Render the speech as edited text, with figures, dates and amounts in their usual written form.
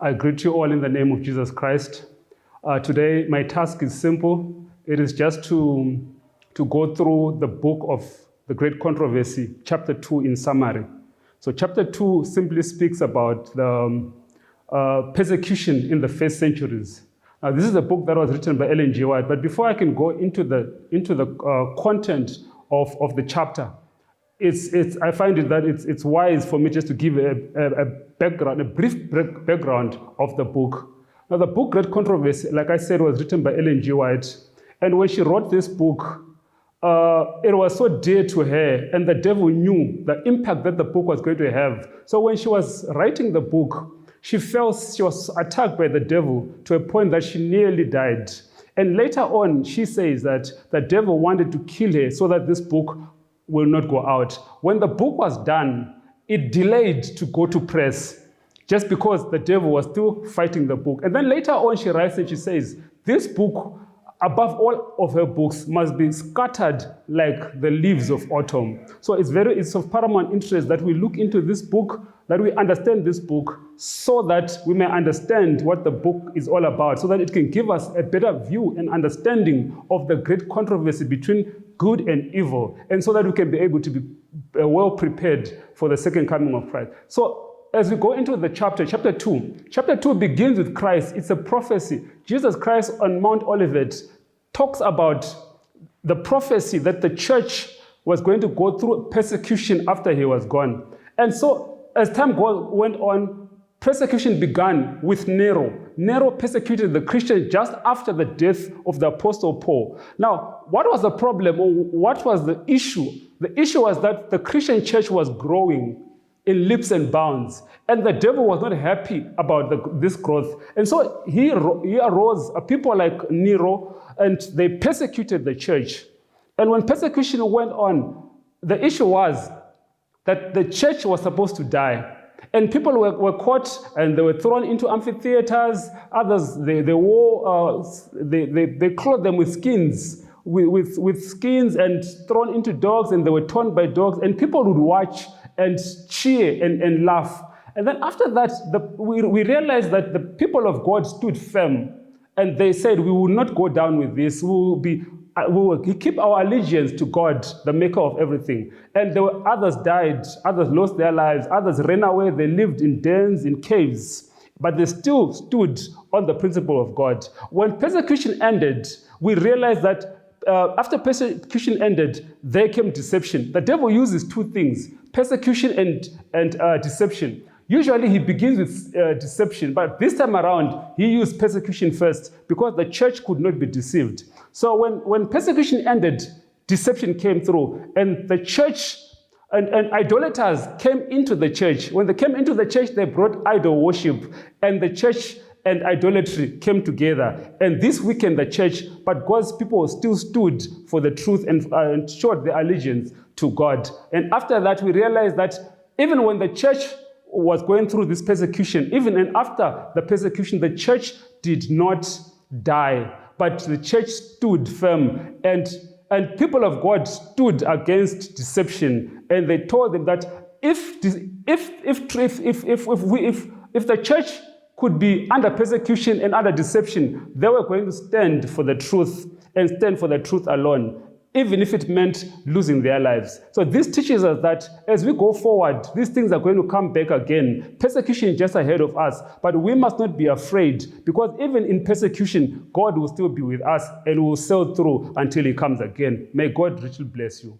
I greet you all in the name of Jesus Christ. Today, my task is simple. It is just to go through the book of the Great Controversy, chapter 2 in summary. So chapter 2 simply speaks about the persecution in the first centuries. Now, this is a book that was written by Ellen G. White, but before I can go into the content of the chapter, I find it that it's wise for me just to give a brief background of the book. Now, the book Great Controversy, like I said, was written by Ellen G. White, and when she wrote this book, it was so dear to her, and the devil knew the impact that the book was going to have. So when she was writing the book, she felt she was attacked by the devil to a point that she nearly died. And later on, she says that the devil wanted to kill her so that this book will not go out. When the book was done, it delayed to go to press just because the devil was still fighting the book. And then later on, she writes and she says, this book, above all of her books, must be scattered like the leaves of autumn. So it's of paramount interest that we look into this book, that we understand this book, so that we may understand what the book is all about, so that it can give us a better view and understanding of the great controversy between good and evil, and so that we can be able to be well prepared for the second coming of Christ. So as we go into the chapter 2 begins with Christ. It's a prophecy. Jesus Christ on Mount Olivet talks about the prophecy that the church was going to go through persecution after he was gone. And so as time went on, persecution began with Nero. Nero persecuted the Christians just after the death of the Apostle Paul. Now, what was the problem, or what was the issue? The issue was that the Christian church was growing in leaps and bounds, and the devil was not happy about this growth. And so he arose people like Nero, and they persecuted the church. And when persecution went on, the issue was that the church was supposed to die. And people were caught and they were thrown into amphitheaters. Others, they clothed them with skins, with skins, and thrown into dogs, and they were torn by dogs. And people would watch and cheer and laugh. And then after that, we realized that the people of God stood firm, and they said, we will not go down with this. We will keep our allegiance to God, the maker of everything. And there were others died, others lost their lives, others ran away, they lived in dens, in caves, but they still stood on the principle of God. When persecution ended, we realized that after persecution ended, there came deception. The devil uses two things, persecution and deception. Usually he begins with deception, but this time around, he used persecution first because the church could not be deceived. So when persecution ended, deception came through, and the church and idolaters came into the church. When they came into the church, they brought idol worship, and the church and idolatry came together. And this weakened the church, but God's people still stood for the truth and showed their allegiance to God. And after that, we realized that even when the church was going through this persecution, even and after the persecution, the church did not die, but the church stood firm, and people of God stood against deception, and they told them that if the church could be under persecution and under deception, they were going to stand for the truth and stand for the truth alone, even if it meant losing their lives. So this teaches us that as we go forward, these things are going to come back again. Persecution is just ahead of us, but we must not be afraid, because even in persecution, God will still be with us, and we will sail through until he comes again. May God richly bless you.